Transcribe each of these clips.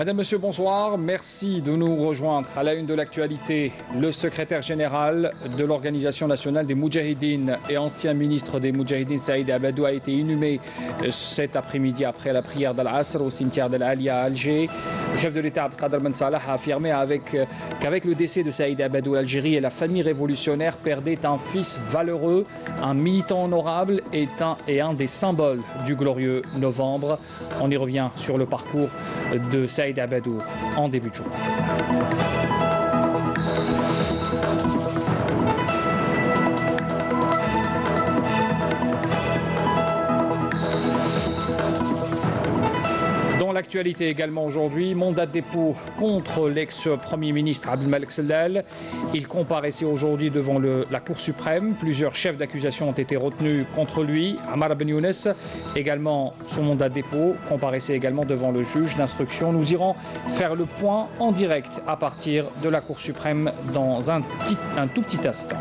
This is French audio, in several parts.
Madame, Monsieur, bonsoir. Merci de nous rejoindre à la une de l'actualité. Le secrétaire général de l'Organisation nationale des Moudjahidines et ancien ministre des Moudjahidines, Saïd Abadou, a été inhumé cet après-midi après la prière d'Al-Asr au cimetière d'Al-Alia à Alger. Le chef de l'État, Abdelkader Ben Salah, a affirmé qu'avec le décès de Saïd Abadou, l'Algérie et la famille révolutionnaire perdaient un fils valeureux, un militant honorable et un des symboles du glorieux novembre. On y revient sur le parcours de Saïd Abadou en début de journée. Dans l'actualité également aujourd'hui, mandat de dépôt contre l'ex-premier ministre Abdelmalek Sellal. Il comparaissait aujourd'hui devant la Cour suprême. Plusieurs chefs d'accusation ont été retenus contre lui. Ammar Ben Younes, également son mandat de dépôt, comparaissait également devant le juge d'instruction. Nous irons faire le point en direct à partir de la Cour suprême dans un tout petit instant.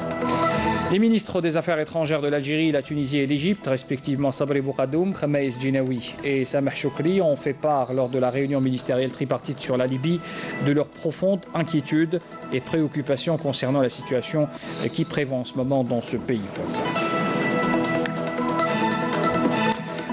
Les ministres des Affaires étrangères de l'Algérie, la Tunisie et l'Égypte, respectivement Sabri Boukadoum, Khamaïs Djinaoui et Sameh Choukri, ont fait part lors de la réunion ministérielle tripartite sur la Libye de leur profonde inquiétude et préoccupation concernant la situation qui prévaut en ce moment dans ce pays voisin.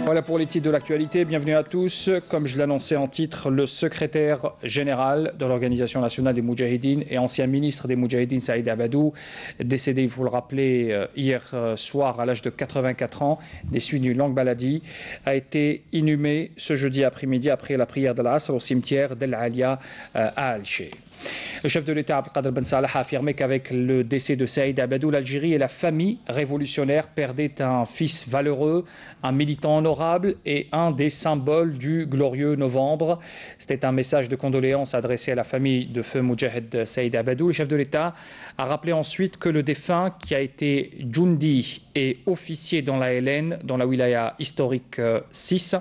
Voilà pour les titres de l'actualité. Bienvenue à tous. Comme je l'annonçais en titre, le secrétaire général de l'Organisation nationale des Moudjahidines et ancien ministre des Moudjahidines, Saïd Abadou, décédé, il faut le rappeler, hier soir à l'âge de 84 ans, des suites d'une longue maladie, a été inhumé ce jeudi après-midi après la prière de l'Asr au cimetière d'Al-Alia à Alger. Le chef de l'État, Abdelkader Ben Salah, a affirmé qu'avec le décès de Saïd Abadou, l'Algérie et la famille révolutionnaire perdaient un fils valeureux, un militant honorable et un des symboles du glorieux novembre. C'était un message de condoléances adressé à la famille de feu Moudjahed Saïd Abadou. Le chef de l'État a rappelé ensuite que le défunt, qui a été djoundi et officier dans la LN, dans la wilaya historique 6,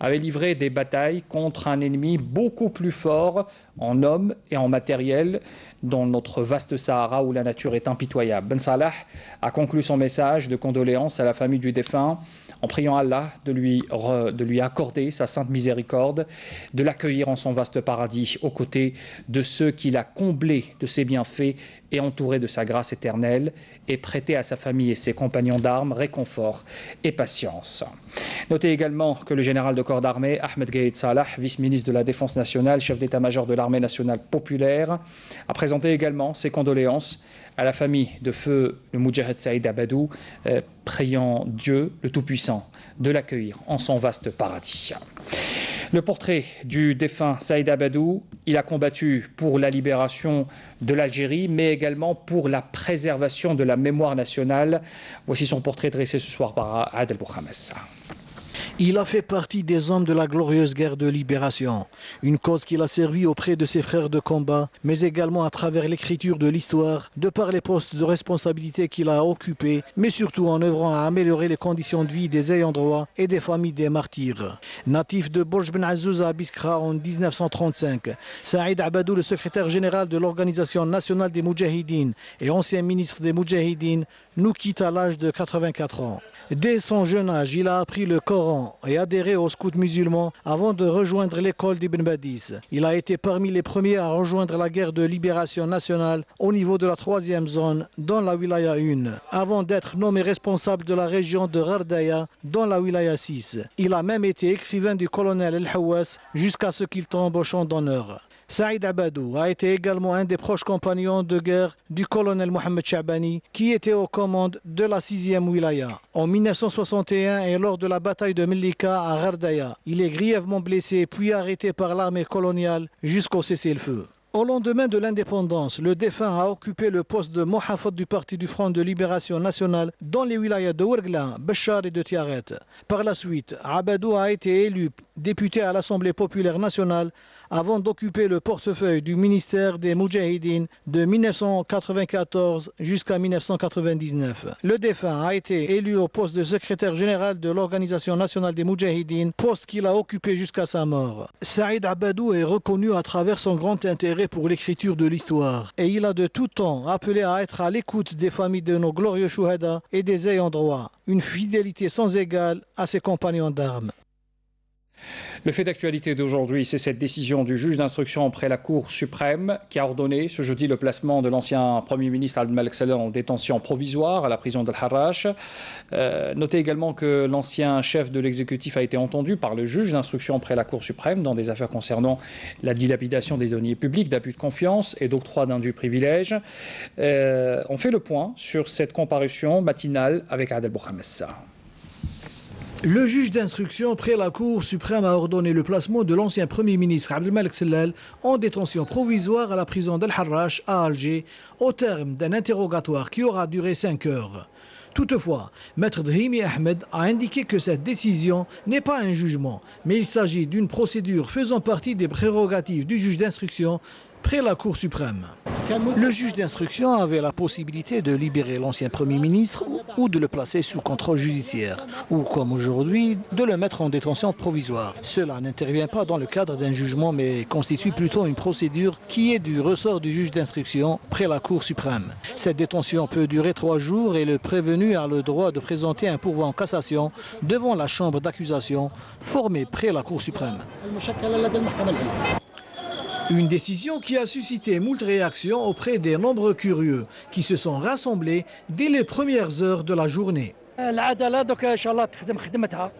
avait livré des batailles contre un ennemi beaucoup plus fort en hommes et en matériel dans notre vaste Sahara où la nature est impitoyable. Ben Salah a conclu son message de condoléances à la famille du défunt en priant Allah de lui accorder sa sainte miséricorde, de l'accueillir en son vaste paradis aux côtés de ceux qu'il a comblés de ses bienfaits et entouré de sa grâce éternelle, et prêté à sa famille et ses compagnons d'armes réconfort et patience. Notez également que le général de corps d'armée, Ahmed Gaïd Salah, vice-ministre de la Défense nationale, chef d'état-major de l'armée nationale populaire, a présenté également ses condoléances à la famille de feu le Moudjahed Saïd Abadou, priant Dieu, le Tout-Puissant, de l'accueillir en son vaste paradis. Le portrait du défunt Saïd Abadou, il a combattu pour la libération de l'Algérie, mais également pour la préservation de la mémoire nationale. Voici son portrait dressé ce soir par Adel Bouhames. Il a fait partie des hommes de la glorieuse guerre de libération, une cause qu'il a servi auprès de ses frères de combat, mais également à travers l'écriture de l'histoire, de par les postes de responsabilité qu'il a occupés, mais surtout en œuvrant à améliorer les conditions de vie des ayants droit et des familles des martyrs. Natif de Borj Ben Azouz à Biskra en 1935, Saïd Abadou, le secrétaire général de l'Organisation nationale des Moudjahidines et ancien ministre des Moudjahidines, nous quitte à l'âge de 84 ans. Dès son jeune âge, il a appris le Coran et adhéré aux scouts musulmans avant de rejoindre l'école d'Ibn Badis. Il a été parmi les premiers à rejoindre la guerre de libération nationale au niveau de la 3e zone dans la wilaya 1, avant d'être nommé responsable de la région de Ghardaya dans la wilaya 6. Il a même été écrivain du colonel El Hawass jusqu'à ce qu'il tombe au champ d'honneur. Saïd Abadou a été également un des proches compagnons de guerre du colonel Mohamed Chabani, qui était aux commandes de la 6e wilaya. En 1961 et lors de la bataille de Mellika à Ghardaya, il est grièvement blessé puis arrêté par l'armée coloniale jusqu'au cessez-le-feu. Au lendemain de l'indépendance, le défunt a occupé le poste de Mohafad du Parti du Front de Libération Nationale dans les wilayas de Ouargla, Béchar et de Tiaret. Par la suite, Abadou a été élu député à l'Assemblée populaire nationale avant d'occuper le portefeuille du ministère des Moudjahidines de 1994 jusqu'à 1999. Le défunt a été élu au poste de secrétaire général de l'Organisation nationale des Moudjahidines, poste qu'il a occupé jusqu'à sa mort. Saïd Abadou est reconnu à travers son grand intérêt pour l'écriture de l'histoire et il a de tout temps appelé à être à l'écoute des familles de nos glorieux chouhada et des ayants droit, une fidélité sans égale à ses compagnons d'armes. Le fait d'actualité d'aujourd'hui, c'est cette décision du juge d'instruction auprès de la Cour suprême qui a ordonné ce jeudi le placement de l'ancien Premier ministre Abdelmalek Salel en détention provisoire à la prison d'Al-Harrach. Notez également que l'ancien chef de l'exécutif a été entendu par le juge d'instruction auprès de la Cour suprême dans des affaires concernant la dilapidation des deniers publics, d'abus de confiance et d'octroi d'indus privilèges. On fait le point sur cette comparution matinale avec Adel Bouhamessa. Le juge d'instruction près la Cour suprême a ordonné le placement de l'ancien Premier ministre Abdelmalek Salel en détention provisoire à la prison d'Al-Harrach à Alger au terme d'un interrogatoire qui aura duré 5 heures. Toutefois, Maître Drimi Ahmed a indiqué que cette décision n'est pas un jugement, mais il s'agit d'une procédure faisant partie des prérogatives du juge d'instruction près la Cour suprême. Le juge d'instruction avait la possibilité de libérer l'ancien Premier ministre ou de le placer sous contrôle judiciaire, ou comme aujourd'hui, de le mettre en détention provisoire. Cela n'intervient pas dans le cadre d'un jugement, mais constitue plutôt une procédure qui est du ressort du juge d'instruction près la Cour suprême. Cette détention peut durer 3 jours et le prévenu a le droit de présenter un pourvoi en cassation devant la chambre d'accusation formée près la Cour suprême. Une décision qui a suscité moult réactions auprès des nombreux curieux qui se sont rassemblés dès les premières heures de la journée. العدالة دوك ان شاء الله تخدم خدمتها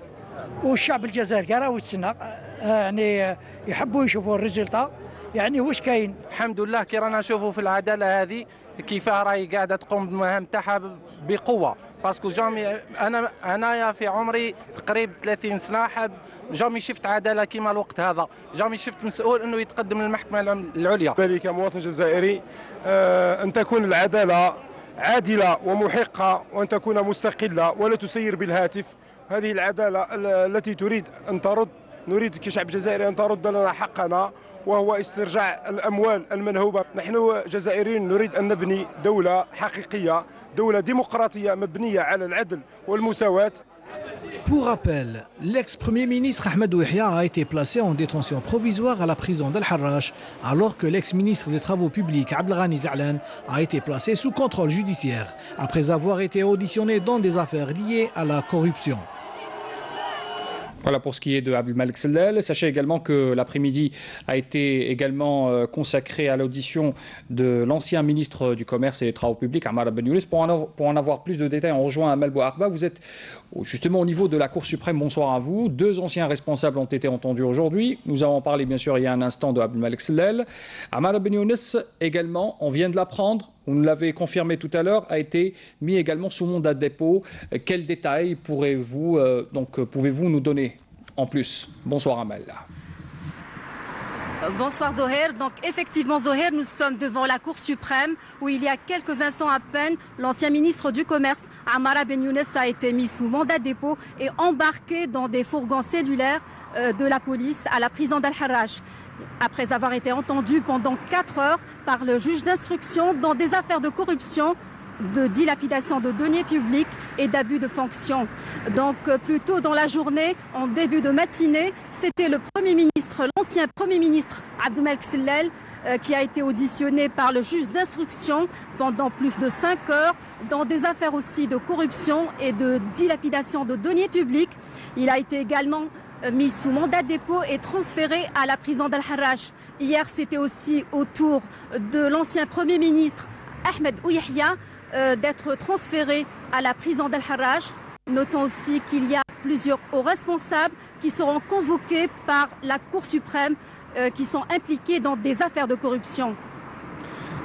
والشعب الجزائري راه يتسنى يعني يحبوا يشوفوا الريزلتا يعني واش كاين. الحمد لله كي رانا نشوفوا في العداله هذه كيفاه راهي قاعده تقوم بالمهام تاعها بقوه باسكو جامي انايا في عمري تقريبا 30 سنه جامي شفت عداله كيما الوقت هذا، جامي شفت مسؤول انه يتقدم للمحكمه العليا. بالي كمواطن جزائري ان تكون العداله عادله ومحقه وان تكون مستقله ولا تسير بالهاتف. هذه العداله التي تريد ان ترد، نريد كشعب جزائري ان ترد لنا حقنا وهو استرجاع الاموال المنهوبه. نحن جزائريين نريد ان نبني دوله حقيقيه، دوله ديمقراطيه مبنيه على العدل والمساواه. Pour rappel, l'ex-premier ministre Ahmed Ouihia a été placé en détention provisoire à la prison d'Al-Harrach, alors que l'ex-ministre des Travaux publics Abdelghani Za'lan a été placé sous contrôle judiciaire, après avoir été auditionné dans des affaires liées à la corruption. Voilà pour ce qui est de Abdelmalek Salel. Sachez également que l'après-midi a été également consacré à l'audition de l'ancien ministre du Commerce et des Travaux publics, Ammar Ben Younes. Pour en avoir plus de détails, on rejoint Amal Bouarba. Vous êtes justement au niveau de la Cour suprême. Bonsoir à vous. 2 anciens responsables ont été entendus aujourd'hui. Nous avons parlé bien sûr il y a un instant de Abdelmalek Salel. Ammar Ben Younes également, on vient de l'apprendre. Vous nous l'avez confirmé tout à l'heure, a été mis également sous mandat de dépôt. Quels détails pouvez-vous nous donner en plus? Bonsoir Amal. Bonsoir Zoher. Donc effectivement Zoher, nous sommes devant la Cour suprême où il y a quelques instants à peine, l'ancien ministre du Commerce, Ammar Ben Younes, a été mis sous mandat de dépôt et embarqué dans des fourgons cellulaires de la police à la prison d'Al-Harrach, après avoir été entendu pendant 4 heures par le juge d'instruction dans des affaires de corruption, de dilapidation de deniers publics et d'abus de fonction. Donc plus tôt dans la journée, en début de matinée, c'était le Premier ministre, l'ancien Premier ministre Abdelmalek Salel, qui a été auditionné par le juge d'instruction pendant plus de 5 heures dans des affaires aussi de corruption et de dilapidation de deniers publics. Il a été également mis sous mandat de dépôt et transféré à la prison d'Al-Harrach. Hier, c'était aussi au tour de l'ancien Premier ministre Ahmed Ouihia d'être transféré à la prison d'Al-Harrach. Notons aussi qu'il y a plusieurs hauts responsables qui seront convoqués par la Cour suprême qui sont impliqués dans des affaires de corruption.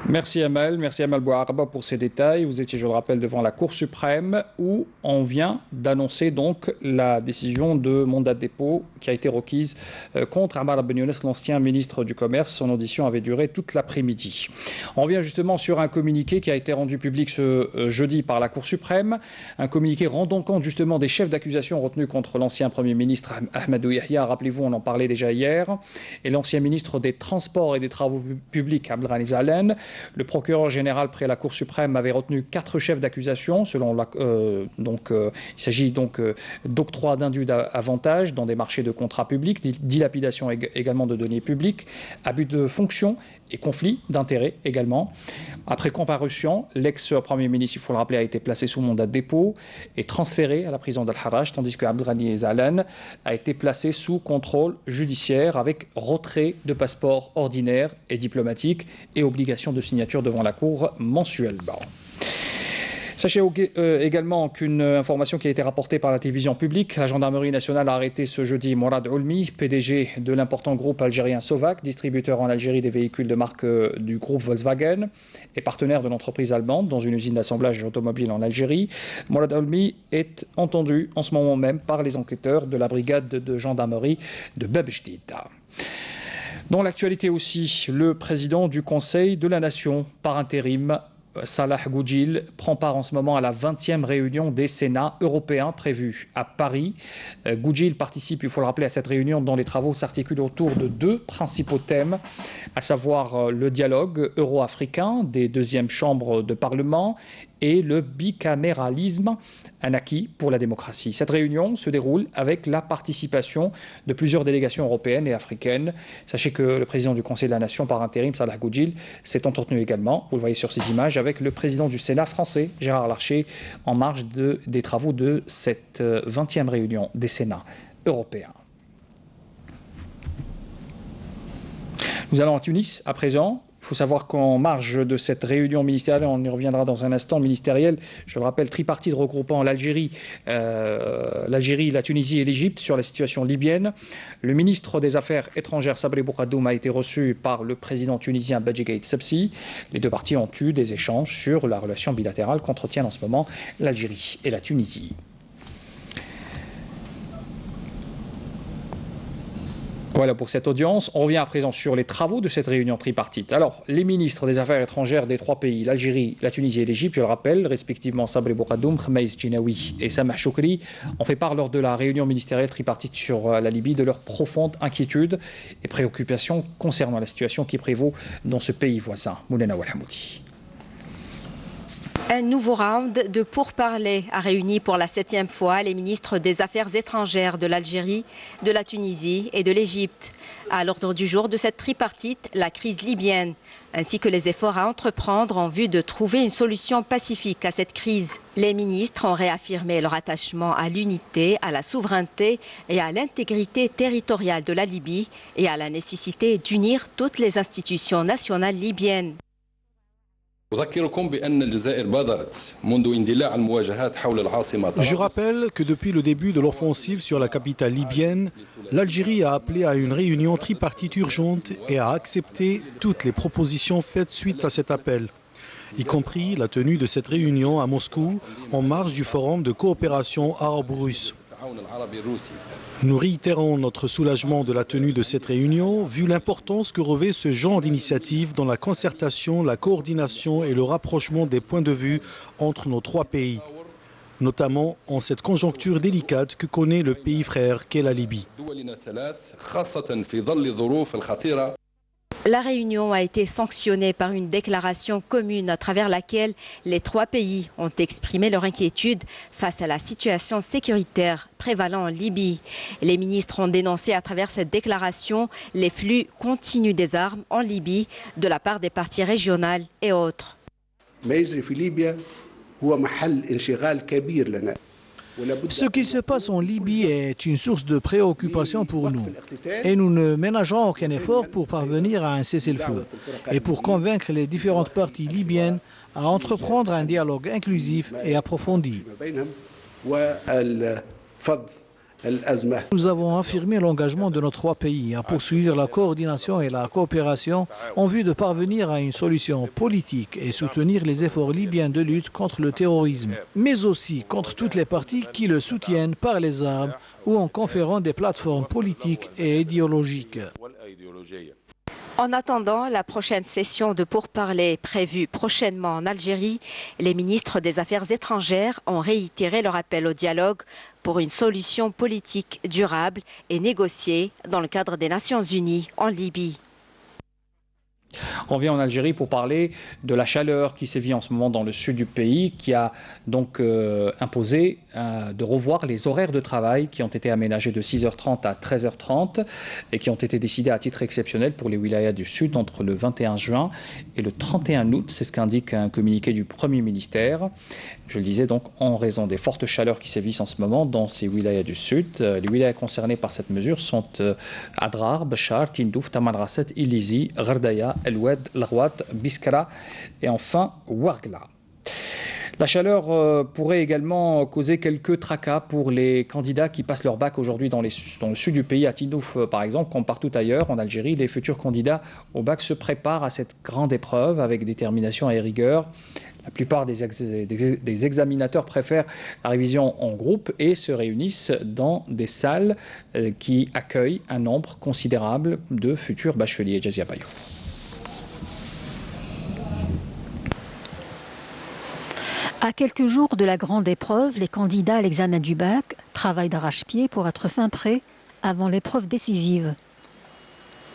Merci Amal Bouarba pour ces détails. Vous étiez, je le rappelle, devant la Cour suprême où on vient d'annoncer donc la décision de mandat de dépôt qui a été requise contre Ammar Ben Younes, l'ancien ministre du Commerce. Son audition avait duré toute l'après-midi. On revient justement sur un communiqué qui a été rendu public ce jeudi par la Cour suprême. Un communiqué rendant compte justement des chefs d'accusation retenus contre l'ancien Premier ministre Ahmed Ouihia. Rappelez-vous, on en parlait déjà hier. Et l'ancien ministre des Transports et des Travaux publics, Abdelghani Za'lan. Le procureur général près la Cour suprême avait retenu 4 chefs d'accusation. Il s'agit donc d'octroi d'indus d'avantages dans des marchés de contrats publics, dilapidation également de deniers publics, abus de fonction et conflit d'intérêts également. Après comparution, l'ex-premier ministre, il faut le rappeler, a été placé sous mandat de dépôt et transféré à la prison d'Al-Harraj, tandis que Abdelghani Zalan a été placé sous contrôle judiciaire avec retrait de passeport ordinaire et diplomatique et obligation de signature devant la Cour mensuellement. Sachez également qu'une information qui a été rapportée par la télévision publique, la gendarmerie nationale a arrêté ce jeudi Mourad Oulmi, PDG de l'important groupe algérien Sovac, distributeur en Algérie des véhicules de marque du groupe Volkswagen et partenaire de l'entreprise allemande dans une usine d'assemblage automobile en Algérie. Mourad Oulmi est entendu en ce moment même par les enquêteurs de la brigade de gendarmerie de Bab Jdida. Dans l'actualité aussi, le président du Conseil de la Nation par intérim, Salah Goudjil, prend part en ce moment à la 20e réunion des Sénats européens prévue à Paris. Goudjil participe, il faut le rappeler, à cette réunion dont les travaux s'articulent autour de 2 principaux thèmes, à savoir le dialogue euro-africain des 2e chambres de Parlement et le bicaméralisme, un acquis pour la démocratie. Cette réunion se déroule avec la participation de plusieurs délégations européennes et africaines. Sachez que le président du Conseil de la Nation par intérim, Salah Goudjil, s'est entretenu également, vous le voyez sur ces images, avec le président du Sénat français, Gérard Larcher, en marge des travaux de cette 20e réunion des Sénats européens. Nous allons à Tunis à présent. Il faut savoir qu'en marge de cette réunion ministérielle, on y reviendra dans un instant, ministérielle, je le rappelle, tripartite regroupant l'Algérie, la Tunisie et l'Égypte sur la situation libyenne. Le ministre des Affaires étrangères, Sabri Boukhadoum, a été reçu par le président tunisien Beji Caid Sebsi. Les 2 parties ont eu des échanges sur la relation bilatérale qu'entretiennent en ce moment l'Algérie et la Tunisie. Voilà pour cette audience. On revient à présent sur les travaux de cette réunion tripartite. Alors, les ministres des Affaires étrangères des 3 pays, l'Algérie, la Tunisie et l'Égypte, je le rappelle, respectivement Sabri Boukhadoum, Khmaïs Djinaoui et Samah Choukri, ont fait part lors de la réunion ministérielle tripartite sur la Libye de leur profonde inquiétude et préoccupation concernant la situation qui prévaut dans ce pays voisin. Moulena Walhamoudi. Un nouveau round de pourparlers a réuni pour la 7e fois les ministres des Affaires étrangères de l'Algérie, de la Tunisie et de l'Égypte. À l'ordre du jour de cette tripartite, la crise libyenne, ainsi que les efforts à entreprendre en vue de trouver une solution pacifique à cette crise. Les ministres ont réaffirmé leur attachement à l'unité, à la souveraineté et à l'intégrité territoriale de la Libye et à la nécessité d'unir toutes les institutions nationales libyennes. Je rappelle que depuis le début de l'offensive sur la capitale libyenne, l'Algérie a appelé à une réunion tripartite urgente et a accepté toutes les propositions faites suite à cet appel, y compris la tenue de cette réunion à Moscou en marge du forum de coopération arabo-russe. Nous réitérons notre soulagement de la tenue de cette réunion, vu l'importance que revêt ce genre d'initiative dans la concertation, la coordination et le rapprochement des points de vue entre nos 3 pays, notamment en cette conjoncture délicate que connaît le pays frère qu'est la Libye. La réunion a été sanctionnée par une déclaration commune à travers laquelle les 3 pays ont exprimé leur inquiétude face à la situation sécuritaire prévalant en Libye. Les ministres ont dénoncé à travers cette déclaration les flux continus des armes en Libye de la part des parties régionales et autres. Ce qui se passe en Libye est une source de préoccupation pour nous et nous ne ménageons aucun effort pour parvenir à un cessez-le-feu et pour convaincre les différentes parties libyennes à entreprendre un dialogue inclusif et approfondi. Nous avons affirmé l'engagement de nos 3 pays à poursuivre la coordination et la coopération en vue de parvenir à une solution politique et soutenir les efforts libyens de lutte contre le terrorisme, mais aussi contre toutes les parties qui le soutiennent par les armes ou en conférant des plateformes politiques et idéologiques. En attendant la prochaine session de pourparlers prévue prochainement en Algérie, les ministres des Affaires étrangères ont réitéré leur appel au dialogue pour une solution politique durable et négociée dans le cadre des Nations Unies en Libye. On revient en Algérie pour parler de la chaleur qui sévit en ce moment dans le sud du pays, qui a donc imposé de revoir les horaires de travail qui ont été aménagés de 6h30 à 13h30 et qui ont été décidés à titre exceptionnel pour les wilayas du sud entre le 21 juin et le 31 août. C'est ce qu'indique un communiqué du Premier ministère. Je le disais donc, en raison des fortes chaleurs qui sévissent en ce moment dans ces wilayas du sud. Les wilayas concernés par cette mesure sont Adrar, Béchar, Tindouf, Tamanrasset, Ilizi, Ghardaya, El Oued, Larouat, Biskra et enfin Ouargla. La chaleur pourrait également causer quelques tracas pour les candidats qui passent leur bac aujourd'hui dans le sud du pays, à Tindouf par exemple, comme partout ailleurs en Algérie. Les futurs candidats au bac se préparent à cette grande épreuve avec détermination et rigueur. La plupart des examinateurs préfèrent la révision en groupe et se réunissent dans des salles qui accueillent un nombre considérable de futurs bacheliers. Jazia Bayou. À quelques jours de la grande épreuve, les candidats à l'examen du bac travaillent d'arrache-pied pour être fin prêts avant l'épreuve décisive.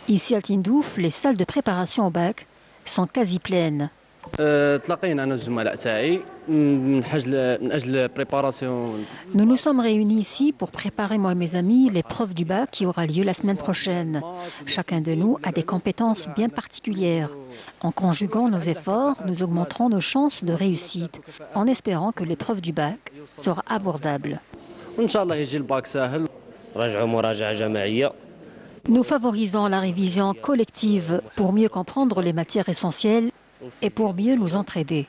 Ici à Tindouf, les salles de préparation au bac sont quasi pleines. Nous nous sommes réunis ici pour préparer, moi et mes amis, l'épreuve du bac qui aura lieu la semaine prochaine. Chacun de nous a des compétences bien particulières. En conjuguant nos efforts, nous augmenterons nos chances de réussite, en espérant que l'épreuve du bac sera abordable. Nous favorisons la révision collective pour mieux comprendre les matières essentielles et pour mieux nous entraider.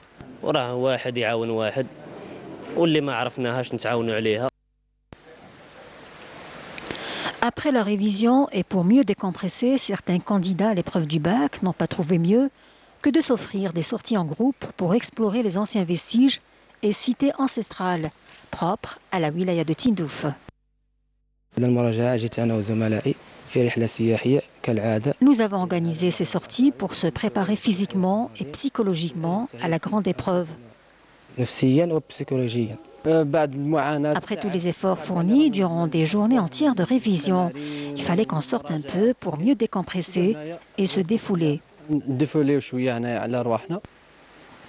Après la révision et pour mieux décompresser, certains candidats à l'épreuve du bac n'ont pas trouvé mieux que de s'offrir des sorties en groupe pour explorer les anciens vestiges et cités ancestrales propres à la wilaya de Tindouf. Nous avons organisé ces sorties pour se préparer physiquement et psychologiquement à la grande épreuve. Après tous les efforts fournis durant des journées entières de révision, il fallait qu'on sorte un peu pour mieux décompresser et se défouler.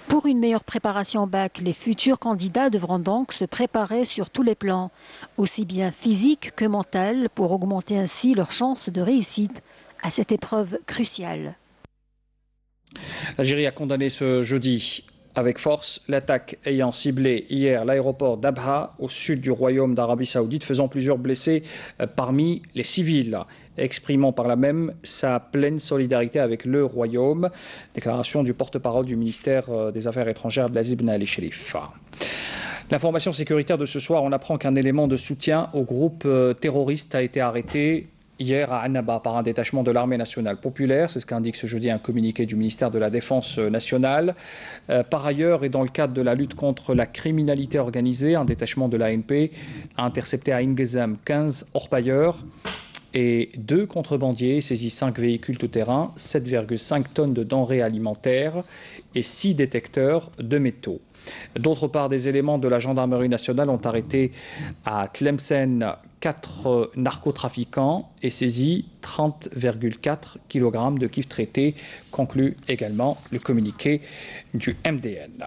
Pour une meilleure préparation au bac, les futurs candidats devront donc se préparer sur tous les plans, aussi bien physique que mental, pour augmenter ainsi leurs chances de réussite à cette épreuve cruciale. L'Algérie a condamné ce jeudi avec force l'attaque ayant ciblé hier l'aéroport d'Abha au sud du royaume d'Arabie Saoudite, faisant plusieurs blessés parmi les civils, exprimant par là même sa pleine solidarité avec le royaume. Déclaration du porte-parole du ministère des Affaires étrangères, Abdelaziz Ben Ali Sherif. L'information sécuritaire de ce soir, on apprend qu'un élément de soutien au groupe terroriste a été arrêté hier à Annaba par un détachement de l'armée nationale populaire. C'est ce qu'indique ce jeudi un communiqué du ministère de la Défense nationale. Par ailleurs, et dans le cadre de la lutte contre la criminalité organisée, un détachement de l'ANP a intercepté à Ingezem 15 orpailleurs et 2 contrebandiers, saisi 5 véhicules tout-terrain, 7,5 tonnes de denrées alimentaires et 6 détecteurs de métaux. D'autre part, des éléments de la gendarmerie nationale ont arrêté à Tlemcen 4 narcotrafiquants et saisi 30,4 kg de kif traités, conclut également le communiqué du MDN.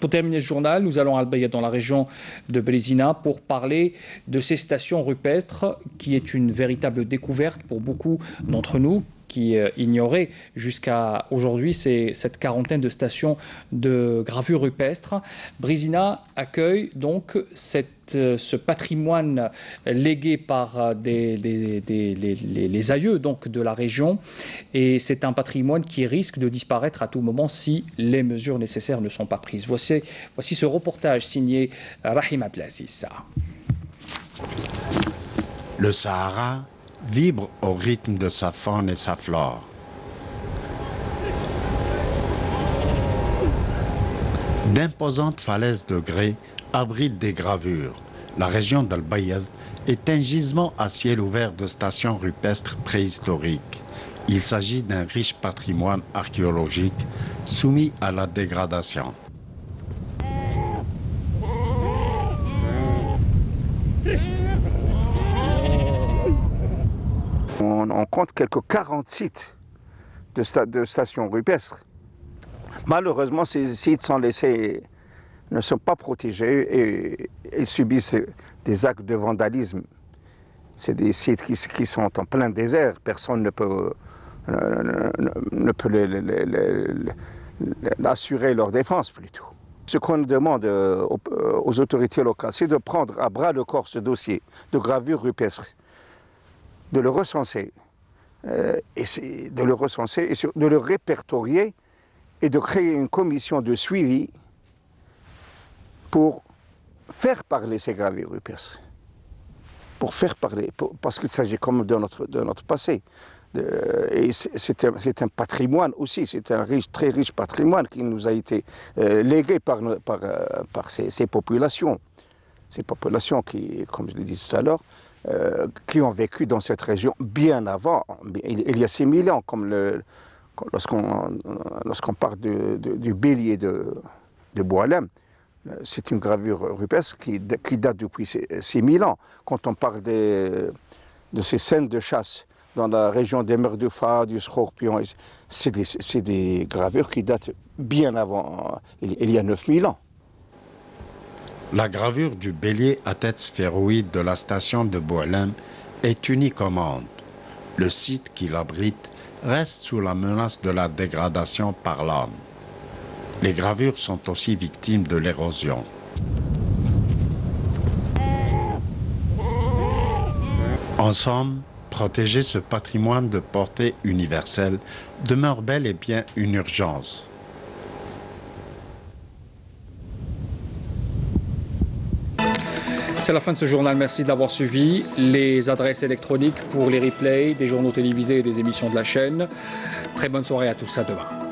Pour terminer ce journal, nous allons à Al-Bayat dans la région de Brézina pour parler de ces stations rupestres qui est une véritable découverte pour beaucoup d'entre nous qui ignoraient jusqu'à aujourd'hui cette quarantaine de stations de gravure rupestre. Brézina accueille donc ce patrimoine légué par les aïeux donc, de la région, et c'est un patrimoine qui risque de disparaître à tout moment si les mesures nécessaires ne sont pas prises. Voici ce reportage signé Rahim Abdelaziz. Le Sahara vibre au rythme de sa faune et sa flore. D'imposantes falaises de grès abritent des gravures. La région d'Al-Bayad est un gisement à ciel ouvert de stations rupestres préhistoriques. Il s'agit d'un riche patrimoine archéologique soumis à la dégradation. On compte quelques 40 sites de stations rupestres. Malheureusement, ces sites ne sont pas protégés et subissent des actes de vandalisme. C'est des sites qui sont en plein désert. Personne ne peut assurer leur défense plutôt. Ce qu'on demande aux autorités locales, c'est de prendre à bras le corps ce dossier de gravure rupestre, de le recenser, et de le répertorier et de créer une commission de suivi pour faire parler ces gravures rupestres. Pour faire parler, parce qu'il s'agit quand même de notre passé. Et c'est un patrimoine aussi, c'est un très riche patrimoine qui nous a été légué par ces populations. Ces populations qui, comme je l'ai dit tout à l'heure, qui ont vécu dans cette région bien avant, il y a 6000 ans, comme lorsqu'on parle du bélier de Boualem. C'est une gravure rupestre qui date depuis 6000 ans. Quand on parle de ces scènes de chasse dans la région des Merdoufa, du Scorpion, c'est des gravures qui datent bien avant, il y a 9000 ans. La gravure du bélier à tête sphéroïde de la station de Boualem est unique au monde. Le site qui l'abrite reste sous la menace de la dégradation par l'homme. Les gravures sont aussi victimes de l'érosion. En somme, protéger ce patrimoine de portée universelle demeure bel et bien une urgence. C'est la fin de ce journal. Merci de l'avoir suivi. Les adresses électroniques pour les replays des journaux télévisés et des émissions de la chaîne. Très bonne soirée à tous. À demain.